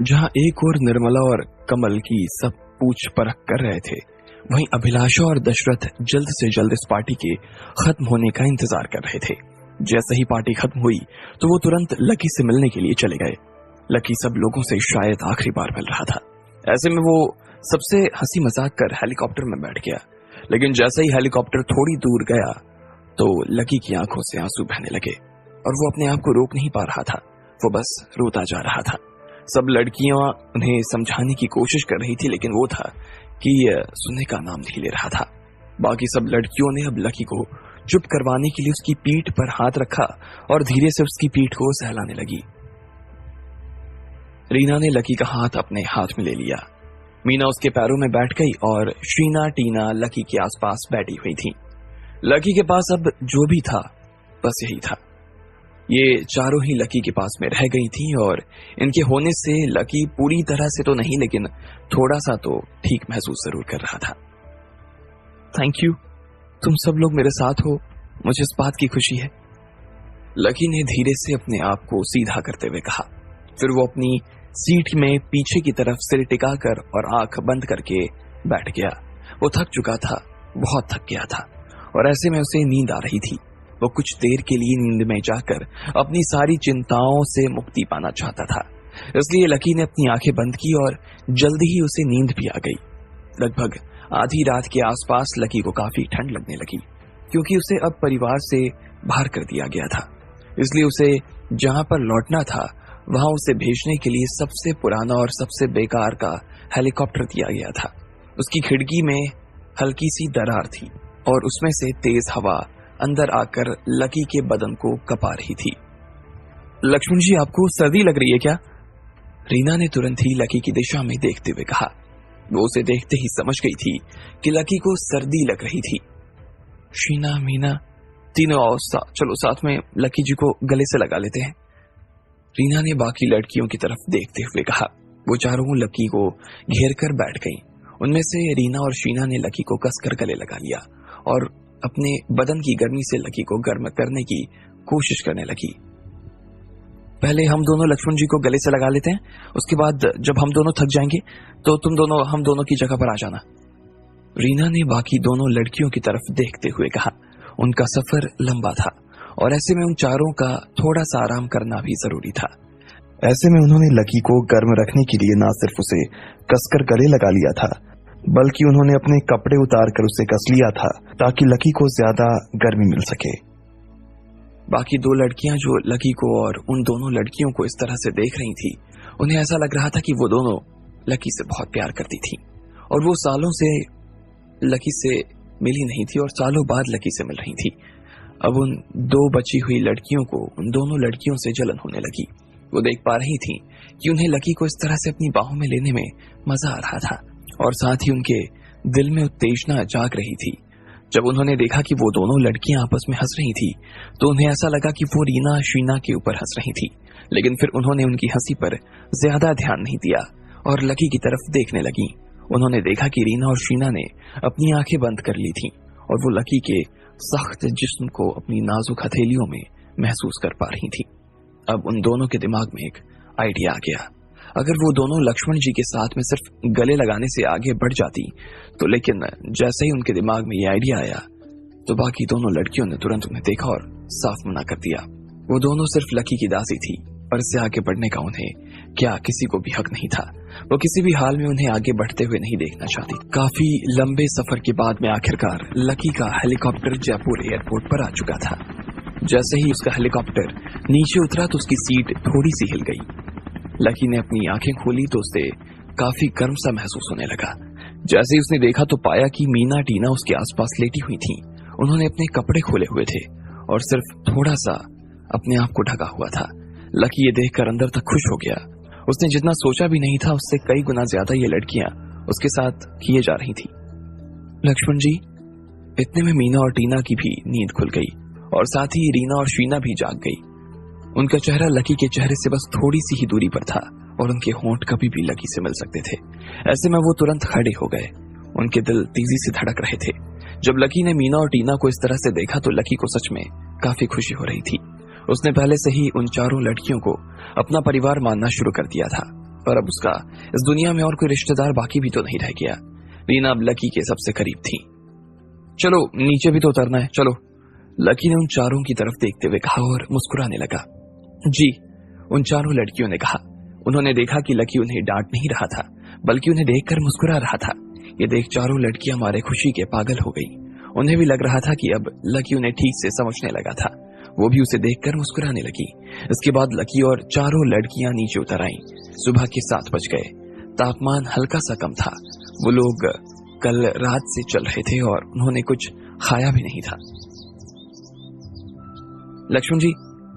जहां एक और निर्मला और कमल की सब पूछ परख कर रहे थे, वहीं अभिलाषा और दशरथ जल्द से जल्द इस पार्टी के खत्म होने का इंतजार कर रहे थे। जैसे ही पार्टी खत्म हुई तो वो तुरंत लकी से मिलने के लिए चले गए। लकी सब लोगों से शायद आखिरी बार मिल रहा था। ऐसे में वो सबसे हंसी मजाक कर हेलीकॉप्टर में बैठ गया, लेकिन जैसे ही हेलीकॉप्टर थोड़ी दूर गया तो लकी की आंखों से आंसू बहने लगे और वो अपने आप को रोक नहीं पा रहा था। वो बस रोता जा रहा था। सब लड़कियां उन्हें समझाने की कोशिश कर रही थी, लेकिन वो था कि सुनने का नाम नहीं ले रहा था। बाकी सब लड़कियों ने अब लकी को चुप करवाने के लिए उसकी पीठ पर हाथ रखा और धीरे से उसकी पीठ को सहलाने लगी। रीना ने लकी का हाथ अपने हाथ में ले लिया। मीना उसके पैरों में बैठ गई और शीना टीना लकी के आसपास बैठी हुई थी। लकी के पास अब जो भी था बस यही था। ये चारों ही लकी के पास में रह गई थी और इनके होने से लकी पूरी तरह से तो नहीं, लेकिन थोड़ा सा तो ठीक महसूस जरूर कर रहा था। थैंक यू, तुम सब लोग मेरे साथ हो, मुझे इस बात की खुशी है, लकी ने धीरे से अपने आप को सीधा करते हुए कहा। फिर वो अपनी सीट में पीछे की तरफ सिर टिकाकर और आंख बंद करके बैठ गया। वो थक चुका था, बहुत थक गया था और ऐसे में उसे नींद आ रही थी। वो कुछ देर के लिए नींद में जाकर अपनी सारी चिंताओं से मुक्ति पाना चाहता था। इसलिए लकी ने अपनी आंखें बंद की और जल्दी ही उसे नींद भी आ गई। लगभग आधी रात के आसपास लकी को काफी ठंड लगने लगी, क्योंकि उसे अब परिवार से बाहर कर दिया गया था। इसलिए उसे जहां पर लौटना था वहां उसे भेजने के लिए सबसे पुराना और सबसे बेकार का हेलीकॉप्टर दिया गया था। उसकी खिड़की में हल्की सी दरार थी और उसमें से तेज हवा अंदर आकर लकी के बदन को कपा रही थी। लक्ष्मण जी, आपको सर्दी लग रही है क्या? रीना ने तुरंत ही लकी की दिशा में देखते हुए कहा। वो उसे देखते ही समझ गई थी कि लकी को सर्दी लग रही थी। शीना, मीना, तीनों आओ, चलो साथ में लकी जी को गले से लगा लेते हैं, रीना ने बाकी लड़कियों की तरफ देखते हुए कहा। वो चारों लकी को घेर कर बैठ गईं। उनमें से रीना और शीना ने लकी को कसकर गले लगा लिया और अपने बदन की गर्मी से लकी को गर्म करने की कोशिश करने लगी। पहले हम दोनों लक्ष्मण जी को गले से लगा लेते हैं, उसके बाद जब हम दोनों थक जाएंगे तो तुम दोनों हम दोनों की जगह पर आ जाना, रीना ने बाकी दोनों लड़कियों की तरफ देखते हुए कहा। उनका सफर लंबा था और ऐसे में उन चारों का थोड़ा सा आराम करना भी जरूरी था। ऐसे में उन्होंने लकी को गर्म रखने के लिए न सिर्फ उसे कसकर गले लगा लिया था, बल्कि उन्होंने अपने कपड़े उतार कर उसे कस लिया था ताकि लकी को ज्यादा गर्मी मिल सके। बाकी दो लड़कियां जो लकी को और उन दोनों लड़कियों को इस तरह से देख रही थी, उन्हें ऐसा लग रहा था कि वो दोनों लकी से बहुत प्यार करती थी और वो सालों से लकी से मिली नहीं थी और सालों बाद लकी से मिल रही थी। अब उन दो बची हुई लड़कियों को उन दोनों लड़कियों से जलन होने लगी। वो देख पा रही थी कि उन्हें लकी को इस तरह से अपनी बाहों में लेने में मजा आ रहा था और साथ ही उनके दिल में उत्तेजना जाग रही थी। जब उन्होंने देखा कि वो दोनों लड़कियां आपस में हंस रही थी तो उन्हें ऐसा लगा कि वो रीना शीना के ऊपर हंस रही थी, लेकिन फिर उन्होंने उनकी हंसी पर ज्यादा ध्यान नहीं दिया और लकी की तरफ देखने लगी। उन्होंने देखा कि रीना और शीना ने अपनी आंखें बंद कर ली थी और वो लकी के सख्त जिस्म को अपनी नाजुक हथेलियों में महसूस कर पा रही थी। अब उन दोनों के दिमाग में एक आइडिया आ गया। अगर वो दोनों लक्ष्मण जी के साथ में सिर्फ गले लगाने से आगे बढ़ जाती तो, लेकिन जैसे ही उनके दिमाग में ये आइडिया आया तो बाकी दोनों लड़कियों ने तुरंत उन्हें देखा और साफ मना कर दिया। वो दोनों सिर्फ लकी की दासी थी और इससे आगे बढ़ने का उन्हें क्या किसी को भी हक नहीं था। वो किसी भी हाल में उन्हें आगे बढ़ते हुए नहीं देखना चाहती। काफी लंबे सफर के बाद में आखिरकार लकी का हेलीकॉप्टर जयपुर एयरपोर्ट पर आ चुका था। जैसे ही उसका हेलीकॉप्टर नीचे उतरा तो उसकी सीट थोड़ी सी हिल गई। लकी ने अपनी आंखें खोली तो उसे काफी गर्म सा महसूस होने लगा। जैसे ही उसने देखा तो पाया कि मीना टीना उसके आसपास लेटी हुई थी। उन्होंने अपने कपड़े खोले हुए थे और सिर्फ थोड़ा सा अपने आप को ढका हुआ था। लकी ये देखकर अंदर तक खुश हो गया। उसने जितना सोचा भी नहीं था उससे कई गुना ज्यादा ये लड़कियां उसके साथ किए जा रही थी। लक्ष्मण जी, इतने में मीना और टीना की भी नींद खुल गई और साथ ही रीना और शीना भी जाग गई। उनका चेहरा लकी के चेहरे से बस थोड़ी सी ही दूरी पर था और उनके होंठ कभी भी लकी से मिल सकते थे। ऐसे में वो तुरंत खड़े हो गए। उनके दिल तेजी से धड़क रहे थे। जब लकी ने मीना और टीना को इस तरह से देखा तो लकी को सच में काफी खुशी हो रही थी। उसने पहले से ही उन चारों लड़कियों को अपना परिवार मानना शुरू कर दिया था पर अब उसका इस दुनिया में और कोई रिश्तेदार बाकी भी तो नहीं रह गया। रीना अब लकी के सबसे करीब थी। चलो नीचे भी तो उतरना है, चलो, लकी ने उन चारों की तरफ देखते हुए कहा और मुस्कुराने लगा। जी, उन चारों लड़कियों ने कहा। उन्होंने देखा कि लकी उन्हें डांट नहीं रहा था, बल्कि उन्हें देखकर मुस्कुरा रहा था। ये देख चारों लड़कियां मारे खुशी के पागल हो गई। उन्हें भी लग रहा था कि अब लकी उन्हें ठीक से समझने लगा था। वो भी उसे देखकर मुस्कुराने लगी। इसके बाद लकी और चारों लड़कियां नीचे उतर आईं। सुबह के 7 बज गए। तापमान हल्का सा कम था। वो लोग कल रात से चल रहे थे और उन्होंने कुछ खाया भी नहीं था। लक्ष्मण जी,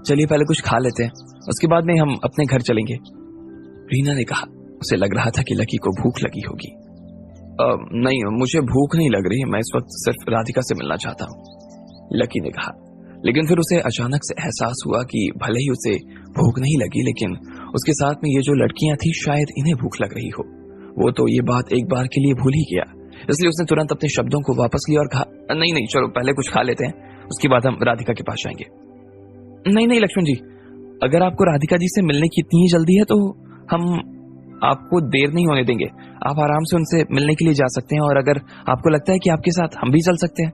चलिए पहले कुछ खा लेते हैं, उसके बाद में हम अपने घर चलेंगे, रीना ने कहा। उसे लग रहा था कि लकी को भूख लगी होगी। नहीं, मुझे भूख नहीं लग रही, मैं इस वक्त सिर्फ राधिका से मिलना चाहता हूँ, लकी ने कहा। लेकिन फिर उसे अचानक से एहसास हुआ कि भले ही उसे भूख नहीं लगी, लेकिन उसके साथ में ये जो लड़कियां थी शायद इन्हें भूख लग रही हो। वो तो ये बात एक बार के लिए भूल ही गया। इसलिए उसने तुरंत अपने शब्दों को वापस लिया और कहा, नहीं नहीं, चलो पहले कुछ खा लेते हैं, उसके बाद हम राधिका के पास जाएंगे। नहीं नहीं लक्ष्मण जी, अगर आपको राधिका जी से मिलने की इतनी जल्दी है तो हम आपको देर नहीं होने देंगे। आप आराम से उनसे मिलने के लिए जा सकते हैं, और अगर आपको लगता है कि आपके साथ हम भी चल सकते हैं,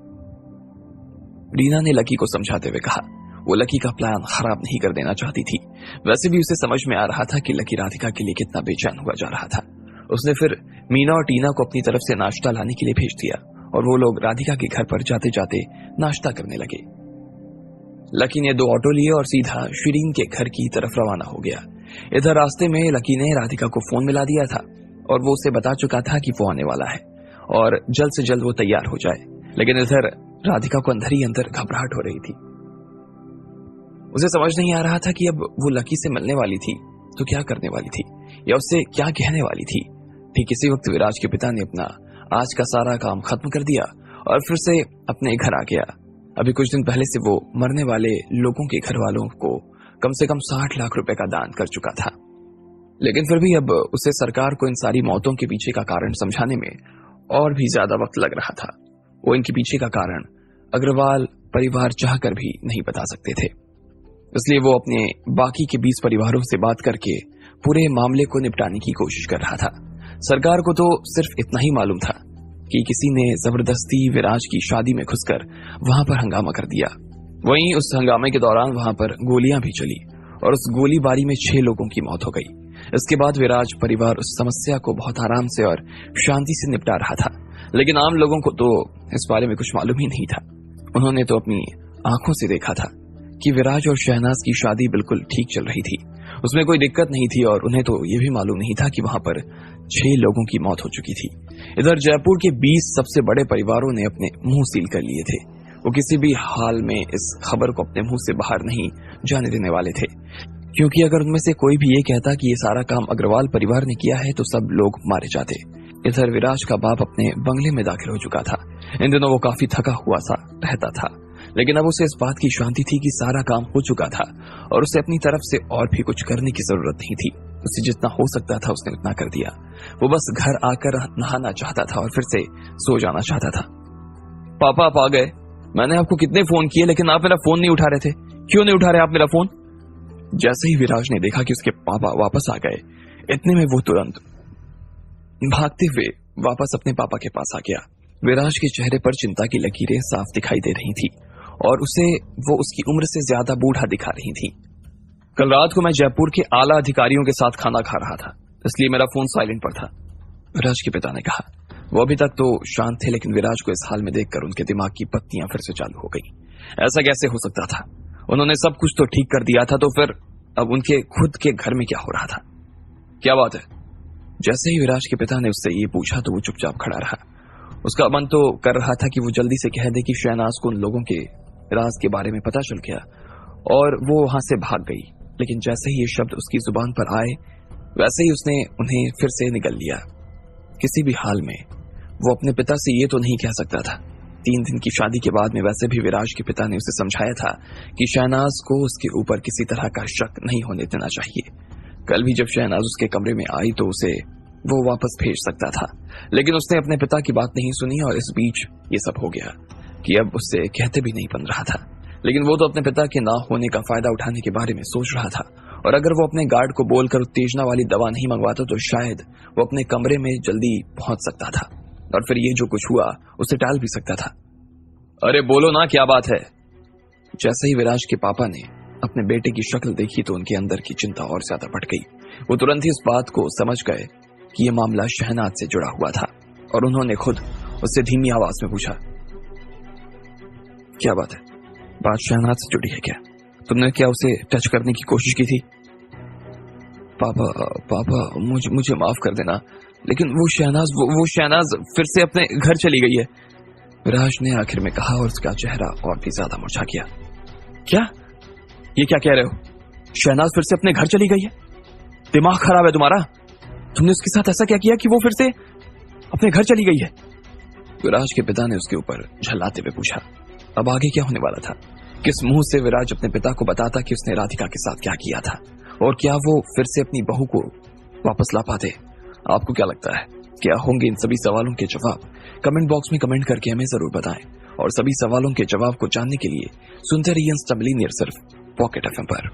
रीना ने लकी को समझाते हुए कहा। वो लकी का प्लान खराब नहीं कर देना चाहती थी। वैसे भी उसे समझ में आ रहा था कि लकी राधिका के लिए कितना बेचैन हुआ जा रहा था। उसने फिर मीना और टीना को अपनी तरफ से नाश्ता लाने के लिए भेज दिया और वो लोग राधिका के घर पर जाते जाते नाश्ता करने लगे। लकी ने 2 ऑटो लिए और सीधा शिरीन के घर की तरफ रवाना हो गया। इधर रास्ते में लकी ने राधिका को फोन मिला दिया था और वो उसे बता चुका था कि वो आने वाला है और जल्द से जल्द वो तैयार हो जाए। लेकिन इधर राधिका को अंदर ही अंदर घबराहट हो रही थी। उसे समझ नहीं आ रहा था कि अब वो लकी से मिलने वाली थी तो क्या करने वाली थी या उससे क्या कहने वाली थी। ठीक इसी वक्त विराज के पिता ने अपना आज का सारा काम खत्म कर दिया और फिर से अपने घर आ गया। अभी कुछ दिन पहले से वो मरने वाले लोगों के घर वालों को कम से कम 60 लाख रुपए का दान कर चुका था। लेकिन फिर भी अब उसे सरकार को इन सारी मौतों के पीछे का कारण समझाने में और भी ज्यादा वक्त लग रहा था। वो इनके पीछे का कारण अग्रवाल परिवार चाहकर भी नहीं बता सकते थे। इसलिए वो अपने बाकी के 20 परिवारों से बात करके पूरे मामले को निपटाने की कोशिश कर रहा था। सरकार को तो सिर्फ इतना ही मालूम था कि किसी ने जबरदस्ती विराज की शादी में घुसकर वहां पर हंगामा कर दिया। वहीं उस हंगामे के दौरान वहां पर गोलियां भी चली और उस गोलीबारी में 6 लोगों की मौत हो गई। इसके बाद विराज परिवार उस समस्या को बहुत आराम से और शांति से निपटा रहा था। लेकिन आम लोगों को तो इस बारे में कुछ मालूम ही नहीं था। उन्होंने तो अपनी आंखों से देखा था कि विराज और शहनाज की शादी बिल्कुल ठीक चल रही थी, उसमें कोई दिक्कत नहीं थी, और उन्हें तो ये भी मालूम नहीं था कि वहां पर 6 लोगों की मौत हो चुकी थी। इधर जयपुर के 20 सबसे बड़े परिवारों ने अपने मुंह सील कर लिए थे। वो किसी भी हाल में इस खबर को अपने मुंह से बाहर नहीं जाने देने वाले थे, क्योंकि अगर उनमें से कोई भी ये कहता कि ये सारा काम अग्रवाल परिवार ने किया है तो सब लोग मारे जाते। इधर विराज का बाप अपने बंगले में दाखिल हो चुका था। इन दिनों वो काफी थका हुआ सा रहता था, लेकिन अब उसे इस बात की शांति थी कि सारा काम हो चुका था और उसे अपनी तरफ से और भी कुछ करने की जरूरत नहीं थी। उसे जितना हो सकता था उसने उतना कर दिया। वो बस घर आकर नहाना चाहता था और फिर से सो जाना चाहता था। पापा आप आ गए? मैंने आपको कितने फोन किए लेकिन आप मेरा फोन नहीं उठा रहे थे, क्यों नहीं उठा रहे आप मेरा फोन? जैसे ही विराज ने देखा कि उसके पापा वापस आ गए, इतने में वो तुरंत भागते हुए वापस अपने पापा के पास आ गया। विराज के चेहरे पर चिंता की लकीरें साफ दिखाई दे रही थी और उसे वो उसकी उम्र से ज्यादा बूढ़ा दिखा रही थी। कल रात को मैं जयपुर के आला अधिकारियों के साथ खाना खा रहा था, इसलिए मेरा फोन साइलेंट पर था, विराज के पिता ने कहा। वो अभी तक तो शांत थे, लेकिन विराज को इस हाल में देखकर उनके दिमाग की बत्तियां फिर से चालू हो गई। ऐसा कैसे हो सकता था? उन्होंने सब कुछ तो ठीक कर दिया था, तो फिर अब उनके खुद के घर में क्या हो रहा था? क्या बात है? जैसे ही विराज के पिता ने उससे ये पूछा तो वो चुपचाप खड़ा रहा। उसका मन तो कर रहा था कि वो जल्दी से कह दे कि शहनाज को उन लोगों के राज के बारे में पता चल गया और वो वहां से भाग गई, लेकिन जैसे ही ये शब्द उसकी जुबान पर आए वैसे ही उसने उन्हें फिर से निगल लिया। किसी भी हाल में वो अपने पिता से ये तो नहीं कह सकता था। 3 दिन की शादी के बाद में वैसे भी विराज के पिता ने उसे समझाया था कि शहनाज को उसके ऊपर किसी तरह का शक नहीं होने देना चाहिए। कल भी जब शहनाज उसके कमरे में आई तो उसे वो वापस भेज सकता था, लेकिन उसने अपने पिता की बात नहीं सुनी और इस बीच ये सब हो गया कि अब उससे कहते भी नहीं बन रहा था। लेकिन वो तो अपने पिता के ना होने का फायदा उठाने के बारे में सोच रहा था और अगर वो अपने गार्ड को बोलकर उत्तेजना वाली दवा नहीं मंगवाता तो शायद वो अपने कमरे में जल्दी पहुंच सकता था और फिर ये जो कुछ हुआ उसे टाल भी सकता था। अरे बोलो ना, क्या बात है? जैसे ही विराज के पापा ने अपने बेटे की शक्ल देखी तो उनके अंदर की चिंता और ज्यादा बढ़ गई। वो तुरंत ही इस बात को समझ गए कि यह मामला शहनाज से जुड़ा हुआ था और उन्होंने खुद उससे धीमी आवाज में पूछा, क्या बात है? बात शहनाज से जुड़ी है क्या? तुमने क्या उसे टच करने की कोशिश की थी? पापा मुझे माफ कर देना, लेकिन वो शहनाज फिर से अपने घर चली गई है, विराज ने आखिर में कहा और उसका चेहरा और भी ज्यादा मुरझा गया। क्या? ये क्या कह रहे हो? शहनाज फिर से अपने घर चली गई है? दिमाग खराब है तुम्हारा? तुमने उसके साथ ऐसा क्या किया कि वो फिर से अपने घर चली गई है? विराज के पिता ने उसके ऊपर झल्लाते हुए पूछा। अब आगे क्या होने वाला था? किस मुंह से विराज अपने पिता को बताता कि उसने राधिका के साथ क्या किया था, और क्या वो फिर से अपनी बहू को वापस ला पाते? आपको क्या लगता है, क्या होंगे इन सभी सवालों के जवाब? कमेंट बॉक्स में कमेंट करके हमें जरूर बताएं, और सभी सवालों के जवाब को जानने के लिए सुनते रहिए इंस्टा मिलीनियर सिर्फ पॉकेट एफएम पर।